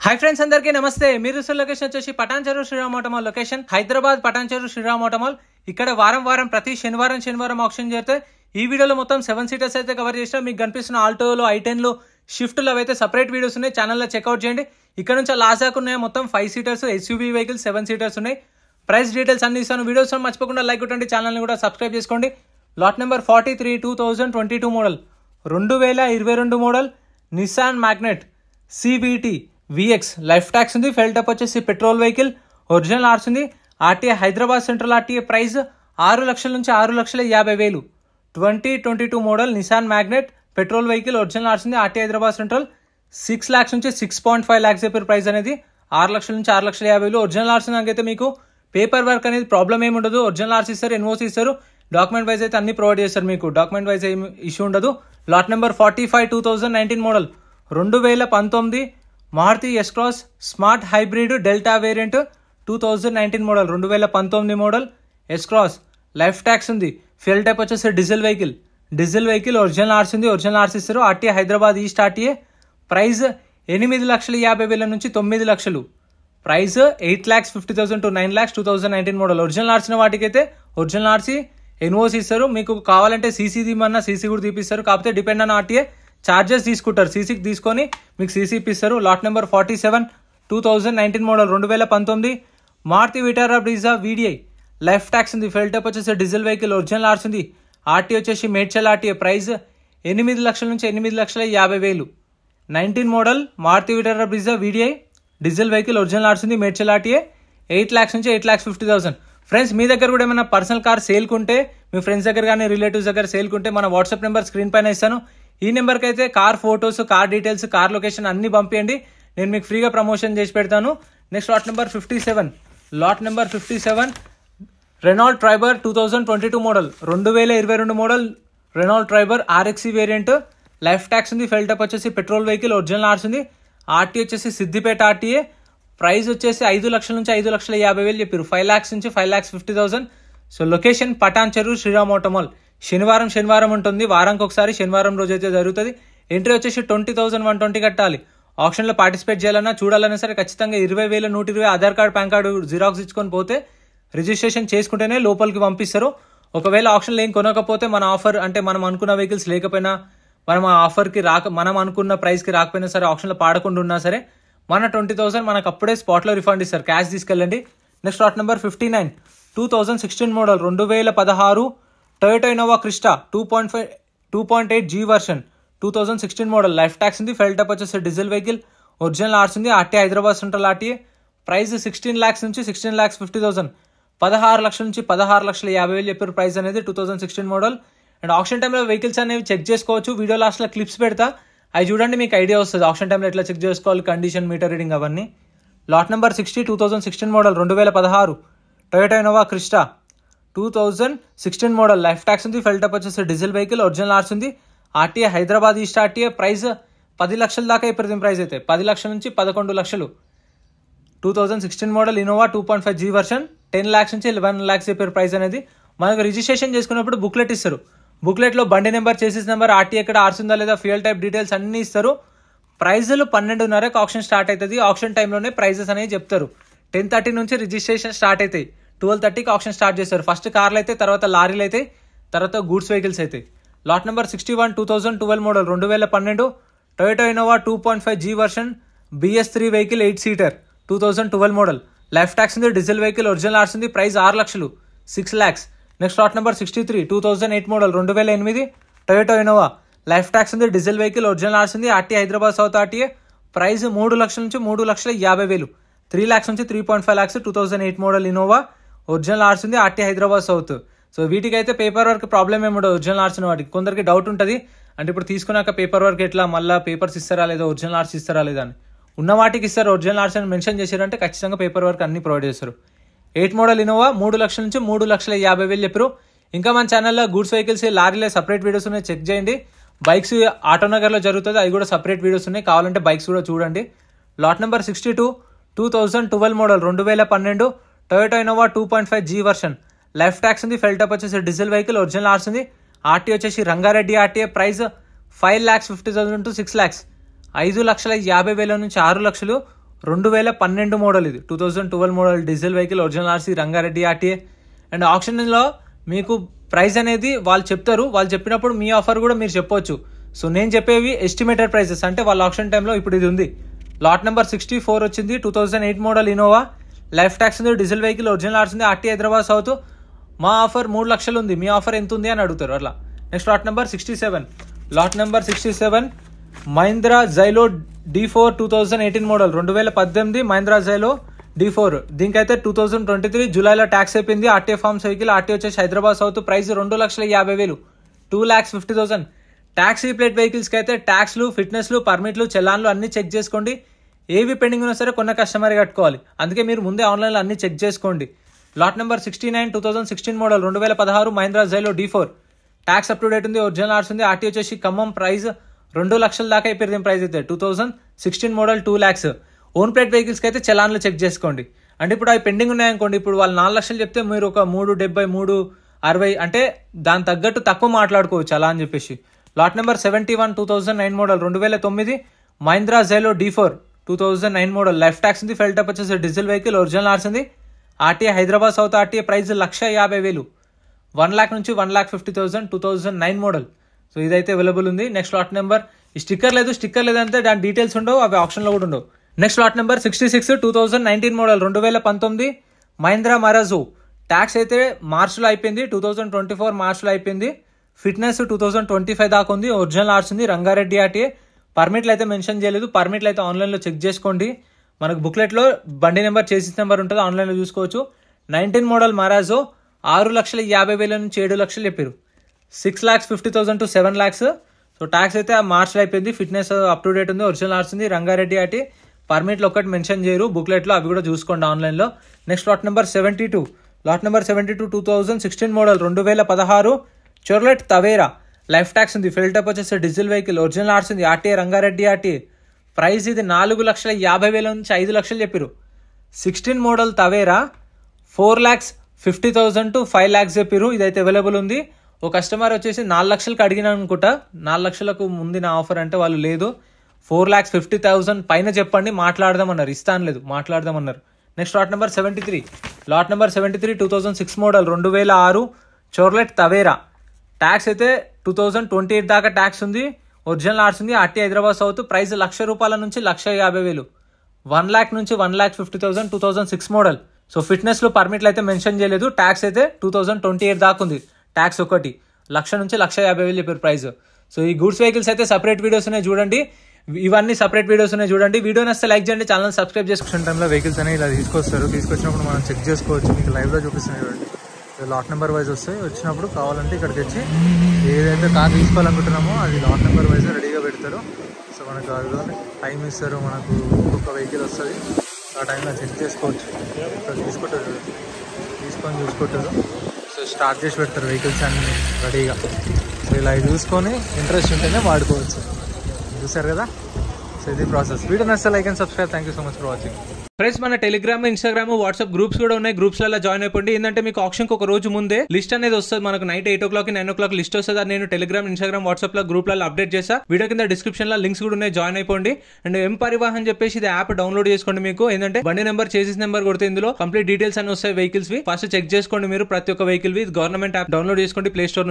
Hi friends अंदर की नमस्ते लोकेशन वे पटान चेरू श्रीराम ऑटोमॉल लोकेशन हैदराबाद पटान चेरू श्रीराम ऑटोमॉल ఇక్కడ వారం వారం ప్రతి శనివారం ఆక్షన్ చేస్తే ఈ వీడియోలో మొత్తం 7 సీటర్స్ అయితే కవర్ చేసినా మీకు కనిపిస్తున్న ఆల్టోలో ఐ10లో షిఫ్ట్లో అయితే సెపరేట్ వీడియోస్ ఉన్నాయి ఛానల్లో చెక్అవుట్ చేయండి ఇక్కడ నుంచి లాస్ట్ దాకా ఉన్నాయి మొత్తం 5 సీటర్స్ ఎస్యూవీ వెహికల్స్ 7 సీటర్స్ ఉన్నాయి ప్రైస్ డీటెయిల్స్ అన్ని ఇస్తాను వీడియోస్ మర్చిపోకుండా లైక్ కొట్టండి ఛానల్ని కూడా సబ్స్క్రైబ్ చేసుకోండి lot number 43 2022 model 2022 model Nissan Magnite CVT VX life tax ఉంది ఫెల్ టప్ వచ్చేసి పెట్రోల్ వెహికల్ ఒరిజినల్ ఆర్స్ ఉంది RTA Hyderabad central RTA price 6 లక్షల నుంచి 6,50,000 2022 model Nissan Magnite petrol vehicle original ఆర్స్ ఉంది ఆర్టీఏ హైదరాబాద్ సెంట్రల్ 6 lakhs నుంచి 6.5 lakhs చెప్పే ప్రైస్ అనేది 6 లక్షల నుంచి 6,50,000 ఒరిజినల్ ఆర్స్ నాకైతే మీకు పేపర్ వర్క్ అనేది ప్రాబ్లం ఏమి ఉండదు ఒరిజినల్ ఆర్స్ ఇస్తారు ఎన్ఓసి ఇస్తారు డాక్యుమెంట్ వైజ్ అయితే అన్ని ప్రొవైడ్ చేస్తారు మీకు డాక్యుమెంట్ వైజ్ ఏమి ఇష్యూ ఉండదు lot number 45 2019 model 2019 Maruti S cross smart hybrid delta variant 2019 model 2019 model S cross life tax ఉంది ఫ్యూల్ టైప్ వచ్చేసి డీజిల్ వెహికల్ ఒరిజినల్ ఆర్స్ ఉంది ఒరిజినల్ ఆర్స్ ఇస్తారు RTA Hyderabad east RTA price 8,50,000 నుంచి 9 లక్షలు price 8,50,000 to 9 lakhs 2019 model original ఆర్సిన వాటికైతే original RC NOC ఇస్తారు మీకు కావాలంటే సీసీ తీమన్నా సీసీ కూడా తీపిస్తారు కాకపోతే డిపెండ్ ఆన్ ఆర్టీఏ చార్జెస్ తీసుకుంటారు సీసీకి తీసుకొని మీకు సీసీ ఇప్పిస్తారు lot number 47 2019 model 2019 Maruti Vitara Brezza VDI life tax ఉంది ఫెల్ టైప్ వచ్చేసి డీజిల్ వెహికల్ ఒరిజినల్ ఆర్స్ ఉంది ఆర్టీ వచ్చేసి మేడ్చల్ ఆర్టీఏ ప్రైస్ 8 లక్షల నుంచి 8,50,000 19 model Maruti Vitara Brezza VDI diesel vehicle original ఆర్స్ ఉంది మేడ్చల్ ఆర్టీఏ 8 lakhs నుంచి 8,50,000 ఫ్రెండ్స్ మీ దగ్గర కూడా ఏమైనా పర్సనల్ కార్ సేల్కుంటే మీ ఫ్రెండ్స్ దగ్గర కానీ రిలేటివ్స్ దగ్గర సేల్కుంటే మన వాట్సాప్ నెంబర్ స్క్రీన్ పైన ఇస్తాను ఈ నెంబర్కి అయితే car photos car details car location అన్ని పంపించండి నేను మీకు ఫ్రీగా ప్రమోషన్ చేసి పెడతాను next lot number 57 Renault Triber 2022 model 2022 model Renault Triber ఆర్ఎక్సీ variant life tax ఉంది ఫెల్ టప్ వచ్చేసి పెట్రోల్ వెహికల్ ఒరిజినల్ ఆర్స్ ఉంది ఆర్టీ వచ్చేసి సిద్దిపేట ఆర్టీఏ ప్రైస్ వచ్చేసి 5 లక్షల నుంచి 5,50,000 చెప్పారు 5 lakhs నుంచి 5,50,000 సో లొకేషన్ పటాన్ చెరు శ్రీరామ్ ఆటోమాల్ శనివారం ఉంటుంది వారానికి ఒకసారి శనివారం రోజు అయితే జరుగుతుంది ఎంట్రీ వచ్చేసి 20,120 కట్టాలి ఆప్షన్లో పార్టిసిపేట్ చేయాలన్నా చూడాలన్నా సరే ఖచ్చితంగా 20,000 120 Aadhaar card pan card xerox ఇచ్చుకొని పోతే రిజిస్ట్రేషన్ చేసుకుంటేనే లోపలికి పంపిస్తారు ఒకవేళ ఆప్షన్లో ఏం కొనకపోతే మన ఆఫర్ అంటే మనం అనుకున్న వెహికల్స్ లేకపోయినా మనం ఆ ఆఫర్కి మనం అనుకున్న ప్రైస్కి రాకపోయినా సరే ఆప్షన్లో పాడకుండా ఉన్నా సరే మన 20,000 మనకు అప్పుడే స్పాట్లో రిఫండ్ ఇస్తారు క్యాష్ తీసుకెళ్ళండి next lot number 59 2016 model 2016 Toyota Innova Crysta 2.8 G version 2016 model life tax ఉంది ఫెల్ టప్ వచ్చేసి డీజిల్ వెహికల్ ఒరిజినల్ ఆర్స్ ఉంది RT Hyderabad central RTA price 16 lakhs నుంచి 16,50,000 16 లక్షల నుంచి 16,50,000 చెప్పారు ప్రైస్ అనేది 2016 మోడల్ అండ్ ఆప్షన్ టైంలో వెహికల్స్ అనేవి చెక్ చేసుకోవచ్చు వీడియో లాస్ట్లో క్లిప్స్ పెడతా అవి చూడండి మీకు ఐడియా వస్తుంది ఆప్షన్ టైంలో ఎట్లా చెక్ చేసుకోవాలి కండిషన్ మీటర్ రీడింగ్ అవన్నీ lot number 60 2016 model 2016 Toyota Innova Crysta 2016 model life tax ఉంది ఫెల్ టప్ వచ్చేసి డీజిల్ వెహికల్ ఒరిజినల్ ఆర్స్ ఉంది RTA Hyderabad east RTA price 10 లక్షల దాకా ఇప్పుడు ప్రైస్ అయితే 10 లక్షల నుంచి 11 లక్షలు 2016 model Innova 2.5 G version 10 lakhs నుంచి 11 lakhs చెప్పారు ప్రైస్ అనేది మనకు రిజిస్ట్రేషన్ చేసుకున్నప్పుడు బుక్లెట్ ఇస్తారు బుక్లెట్లో బండి నెంబర్ చేసేస్ నెంబర్ ఆర్టీ ఎక్కడ ఆర్స్ ఉందా లేదా ఫ్యూయల్ టైప్ డీటెయిల్స్ అన్ని ఇస్తారు ప్రైజులు 12:30కి ఆప్షన్ స్టార్ట్ అవుతుంది ఆప్షన్ టైంలోనే ప్రైజెస్ అనేవి చెప్తారు 10:30 నుంచి రిజిస్ట్రేషన్ స్టార్ట్ అవుతాయి 12:30కి ఆప్షన్ స్టార్ట్ చేస్తారు ఫస్ట్ కార్లు అయితే తర్వాత లారీలు అయితే తర్వాత గూడ్స్ వెహికల్స్ అయితే lot number 61 2012 model 2012 Toyota Innova 2.5 G version BS3 vehicle 8 seater 2012 model life tax ఉంది డీజిల్ వెహికల్ ఒరిజినల్ ఆర్స్ ఉంది ప్రైస్ 6 లక్షలు 6 lakhs next lot number 63 2008 model 2008 Toyota Innova life tax ఉంది డీజిల్ వెహికల్ ఒరిజినల్ ఆర్స్ ఉంది RT Hyderabad south RTA price 3 లక్షల నుంచి 3,50,000 3 lakhs నుంచి 3.5 lakhs 2008 model Innova original ఆర్స్ ఉంది RT Hyderabad south so వీటికైతే పేపర్ వర్క్ ప్రాబ్లం ఏమి ఉండదు ఒరిజినల్ ఆర్స్ వాటికి కొందరికి డౌట్ ఉంటుంది అంటే ఇప్పుడు తీసుకున్నాక పేపర్ వర్క్ ఎట్లా మళ్ళీ పేపర్స్ ఇస్తారా లేదా ఒరిజినల్ ఆర్స్ ఇస్తారా లేదా అని ఉన్న వాటికి ఇస్తారు ఒరిజినల్ ఆర్స్ అని మెన్షన్ చేశారంటే ఖచ్చితంగా పేపర్ వర్క్ అన్ని ప్రొవైడ్ చేస్తారు 8 మోడల్ ఇన్నోవా 3 లక్షల నుంచి 3,50,000 చెప్పారు ఇంకా మన ఛానల్లో గూడ్స్ వెహికల్స్ లారీలో సపరేట్ వీడియోస్ ఉన్నాయి చెక్ చేయండి బైక్స్ ఆటోనగర్లో జరుగుతుంది అవి కూడా సపరేట్ వీడియోస్ ఉన్నాయి కావాలంటే బైక్స్ కూడా చూడండి lot number 62 2012 model 2012 Toyota Innova 2.5 G version life tax ఉంది ఫెల్ టప్ వచ్చేసి డీజిల్ వెహికల్ ఒరిజినల్ ఆర్స్ ఉంది ఆర్టీ వచ్చేసి Rangareddy RTA price 5,50,000 to 6 lakhs 5,50,000 నుంచి 6 లక్షలు 2012 మోడల్, ఇది 2012 model diesel vehicle, original RC, Rangareddy RTA. And ఆప్షన్లో మీకు ప్రైస్ అనేది వాళ్ళు చెప్తారు, వాళ్ళు చెప్పినప్పుడు మీ ఆఫర్ కూడా మీరు చెప్పొచ్చు. సో నేను చెప్పేవి ఎస్టిమేటెడ్ ప్రైసెస్, అంటే వాళ్ళ ఆప్షన్ టైంలో ఇప్పుడు ఇది ఉంది. లాట్ నెంబర్ 64 వచ్చింది, 2008 మోడల్ ఇనోవా, లైఫ్ ట్యాక్స్ ఉంది, డీజిల్ వెహికల్, ఒరిజినల్ ఆర్సీ ఉంది, ఆర్టీ హైదరాబాద్ సౌత్. మా ఆఫర్ 3 లక్షలు ఉంది, మీ ఆఫర్ ఎంత ఉంది అని అడుగుతారు అట్లా. Next lot number 67, lot number 67 Mahindra Xylo D4 2018 model, 2018 Mahindra Xylo D4. దీనికైతే 2023 జూలైలో ట్యాక్స్ అయిపోయింది. ఆర్టీఏ ఫార్మ్స్ వెహికల్, ఆర్టీ వచ్చేసి హైదరాబాద్ సౌత్, ప్రైస్ 2,50,000, 2,50,000. ట్యాక్స్ రీప్లేట్ వెహికల్స్కి అయితే ట్యాక్స్లు, ఫిట్నెస్లు, పర్మిట్లు, చలాన్లు అన్ని చెక్ చేసుకోండి. ఏవి పెండింగ్ ఉన్నా సరే కొన్న కస్టమర్ కట్టుకోవాలి, అందుకే మీరు ముందే ఆన్లైన్లో అన్ని చెక్ చేసుకోండి. Lot number 69 2016 model, 2016 Mahindra Xylo D4, tax up to date ఉంది, ఒరిజినల్ ఆర్ట్స్ ఉంది, ఆర్టీ వచ్చేసి ఖమ్మం, ప్రైస్ 2 లక్షల దాకా అయిపోయింది. ప్రైస్ అయితే 2016 మోడల్ 2 lakhs. ఓన్ ప్లేట్ వెహికల్స్కి అయితే చలాన్లు చెక్ చేసుకోండి. అంటే ఇప్పుడు అవి పెండింగ్ ఉన్నాయనుకోండి, ఇప్పుడు వాళ్ళు 4 లక్షలు చెప్తే మీరు ఒక 370, 360 అంటే దాని తగ్గట్టు తక్కువ మాట్లాడుకోవచ్చు అలా అని చెప్పేసి. Lot number 71 2009 model, 2009 Mahindra Xylo D4 2009 model, life tax ఉంది, ఫెల్ టప్ వచ్చేసి డీజిల్ వెహికల్, ఒరిజినల్ ఆర్ట్స్ ఉంది, RTA Hyderabad south, RTA price 1,50,000, 1 lakh నుంచి 1,50,000, 2009 మోడల్. సో ఇదైతే అవైలబుల్ ఉంది. నెక్స్ట్ లాట్ నెంబర్, ఈ స్టిక్కర్ లేదంటే దాని డీటెయిల్స్ ఉండవు, అవి ఆప్షన్లో కూడా ఉండవు. Next lot number 66 2019 model, 2019 Mahindra Marazzo, tax అయితే మార్చ్లో అయిపోయింది, 2024 మార్చ్లో అయిపోయింది. ఫిట్నెస్ 2025 దాకా ఉంది, ఒరిజినల్ ఆర్ట్స్ ఉంది, రంగారెడ్డి ఆర్టీఏ. పర్మిట్లు అయితే మెన్షన్ చేయలేదు, పర్మిట్లు అయితే ఆన్లైన్లో చెక్ చేసుకోండి. మనకు బుక్లెట్లో బండి నెంబర్, చేసిస్ నెంబర్ ఉంటుంది, ఆన్లైన్లో చూసుకోవచ్చు. 19 మోడల్ మరాజో 6,50,000 నుంచి 7 లక్షలు చెప్పారు, 6,50,000 to 7 lakhs. సో ట్యాక్స్ అయితే మార్చ్లో అయిపోయింది. ఫిట్నెస్ అప్ టు డేట్ ఉంది, ఒరిజినల్ ఆర్ట్స్ ఉంది, రంగారెడ్డి ఆర్టీ. పర్మిట్లు ఒక్కటి మెన్షన్ చేయరు బుక్లెట్లో, అవి కూడా చూసుకోండి ఆన్లైన్లో. Next lot number 72, lot number 72 2016 model, 2016 Chevrolet Tavera, life tax ఉంది, ఫిల్ టప్ వచ్చేసి డీజిల్ వెహికల్, ఒరిజినల్ ఆర్ట్స్ ఉంది, ఆర్టీఏ రంగారెడ్డి ఆర్టీ. ప్రైస్ ఇది 4,50,000 నుంచి 5 లక్షలు చెప్పారు. 16 మోడల్ తవేరా 4,50,000 to 5 lakhs చెప్పారు. ఇదైతే అవైలబుల్ ఉంది. ఒక కస్టమర్ వచ్చేసి 4 లక్షలకు అడిగినా అనుకుంటా, 4 లక్షలకు ముందు నా ఆఫర్ అంటే వాళ్ళు లేదు, 4,50,000 పైన చెప్పండి మాట్లాడదామన్నారు, ఇస్తాను లేదు మాట్లాడదామన్నారు. Next lot number 73, lot number 73 2006 model, 2006 Chevrolet Tavera, tax అయితే 2028 దాకా ట్యాక్స్ ఉంది, ఒరిజినల్ ఆర్ట్స్ ఉంది, ఆర్టీ హైదరాబాద్ సౌత్, ప్రైస్ 1,00,000 రూపాయల నుంచి 1,50,000, 1 lakh నుంచి 1,50,000, 2006 మోడల్. సో ఫిట్నెస్లో పర్మిట్లు అయితే మెన్షన్ చేయలేదు, ట్యాక్స్ అయితే 2028 దాకా ఉంది, ట్యాక్స్ ఒకటి 1,00,000 నుంచి 1,50,000 చెప్పారు ప్రైస్. సో ఈ గూడ్స్ వెహికల్స్ అయితే సపరేట్ వీడియోస్ ఉన్నాయి చూడండి, ఇవన్నీ సపరేట్ వీడియోస్ ఉన్నాయి చూడండి. వీడియో నచ్చితే లైక్ చేయండి, ఛానల్ సబ్స్క్రైబ్ చేసుకునే టైంలో వెహికల్స్ అనేవి ఇలా తీసుకొచ్చినప్పుడు మనం చెక్ చేసుకోవచ్చు. మీకు లైవ్లో చూపిస్తున్నాయి చూడండి, లాట్ నెంబర్ వైజ్ వస్తాయి. వచ్చినప్పుడు కావాలంటే ఇక్కడికి వచ్చి ఏదైతే కార్ తీసుకోవాలనుకుంటున్నామో అది లాట్ నెంబర్ వైజ్ రెడీగా పెడతారు. సో మనకు టైం ఇస్తారు, మనకు ఒక్కొక్క వెహికల్ వస్తుంది, ఆ టైంలో చెక్ చేసుకోవచ్చు. ఇక్కడ తీసుకొని చూసుకుంటారు. సో స్టార్ట్ చేసి పెడతారు వెహికల్స్ అన్ని రెడీగా. సో ఇలా చూసుకొని ఇంట్రెస్ట్ ఉంటేనే వాడుకోవచ్చు. చూసారు కదా, సో ఇది ప్రాసెస్. వీడియో నచ్చితే like and subscribe. Thank you so much for watching. Friends మన టెలిగ్రామ్, ఇన్స్టాగ్రామ్, వాట్సాప్ గ్రూప్స్ కూడా ఉన్నాయి, గ్రూప్స్లలో జాయిన్ అయిపోండి. ఏంటంటే మీకు ఆప్షన్కి ఒక రోజు ముందే లిస్ట్ అనేది వస్తుంది, మనకు నైట్ 8 o'clock 9 o'clock లిస్ట్ వస్తుంది. అది నేను టెలిగ్రామ్, ఇన్స్టాగ్రామ్, వాట్సాప్ లో గ్రూప్లలో అప్డేట్ చేస్తా. వీడియో కింద డిస్క్రిప్షన్ లో లింక్స్ కూడా ఉన్నాయి, జాయిన్ అయిపోండి. అండ్ ఎం పరివాహన్ చెప్పేసి ఇది యాప్ డౌన్లోడ్ చేసుకోండి. మీకు ఏంటంటే బండి నెంబర్, చేసిస్ నెంబర్ కొడితే ఇందులో కంప్లీట్ డీటెయిల్స్ అని వస్తాయి వెహికల్స్ వి. ఫస్ట్ చెక్ చేసుకోండి మీరు ప్రతి ఒక్క వెహికల్ వి. గవర్నమెంట్ యాప్ డౌన్లోడ్ చేసుకోండి ప్లే స్టోర్ నుంచి.